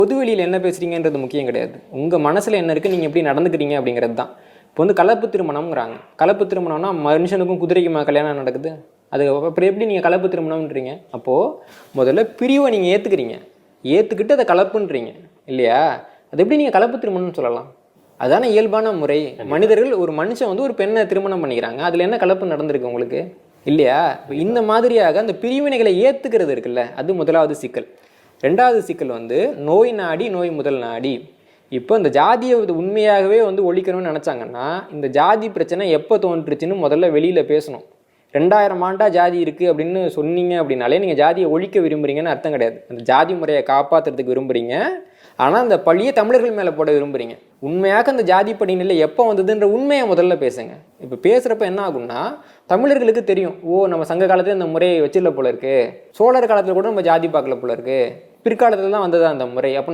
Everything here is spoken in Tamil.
பொதுவெளியில் என்ன பேசுறீங்கன்றது முக்கியம் கிடையாது. உங்கள் மனசில் என்ன இருக்குது, நீங்கள் எப்படி நடந்துக்கிறீங்க அப்படிங்கிறது தான். இப்போ வந்து கலப்பு திருமணம்ங்கிறாங்க. கலப்பு திருமணம்னா மனுஷனுக்கும் குதிரைக்குமா கல்யாணம் நடக்குது? அது அப்புறம் எப்படி நீங்கள் கலப்பு திருமணம்ன்றீங்க? அப்போது முதல்ல பிரிவை நீங்கள் ஏற்றுக்கிறீங்க, ஏற்றுக்கிட்டு அதை கலப்புன்றீங்க இல்லையா? அது எப்படி நீங்கள் கலப்பு திருமணம்னு சொல்லலாம்? அதான இயல்பான முறை. மனிதர்கள், ஒரு மனுஷன் வந்து ஒரு பெண்ணை திருமணம் பண்ணிக்கிறாங்க, அதில் என்ன கலப்பு நடந்திருக்கு உங்களுக்கு இல்லையா? இந்த மாதிரியாக அந்த பிரிவினைகளை ஏற்றுக்கிறது இருக்குல்ல, அது முதலாவது சிக்கல். ரெண்டாவது சிக்கல் வந்து நோய் நாடி நோய் முதல் நாடி. இப்போ இந்த ஜாதியை உண்மையாகவே வந்து ஒழிக்கணும்னு நினச்சாங்கன்னா இந்த ஜாதி பிரச்சனை எப்போ தோன்றுச்சுன்னு முதல்ல வெளியில் பேசணும். 2000 ஆண்டா ஜாதி இருக்குது அப்படின்னு சொன்னீங்க அப்படின்னாலே நீங்கள் ஜாதியை ஒழிக்க விரும்புகிறீங்கன்னு அர்த்தம் கிடையாது. அந்த ஜாதி முறையை காப்பாற்றுறதுக்கு விரும்புகிறீங்க, ஆனால் அந்த பழியை தமிழர்கள் மேலே போட விரும்புகிறீங்க. உண்மையாக அந்த ஜாதி படிநிலை எப்போ வந்ததுன்ற உண்மையை முதல்ல பேசுங்க. இப்போ பேசுகிறப்ப என்ன ஆகும்னா தமிழர்களுக்கு தெரியும், ஓ நம்ம சங்க காலத்தில் இந்த முறையை வச்சிடல போல இருக்குது, சோழர் காலத்தில் கூட நம்ம ஜாதி பார்க்கல போல இருக்குது, பிற்காலத்தில் தான் வந்ததா அந்த முறை. அப்போ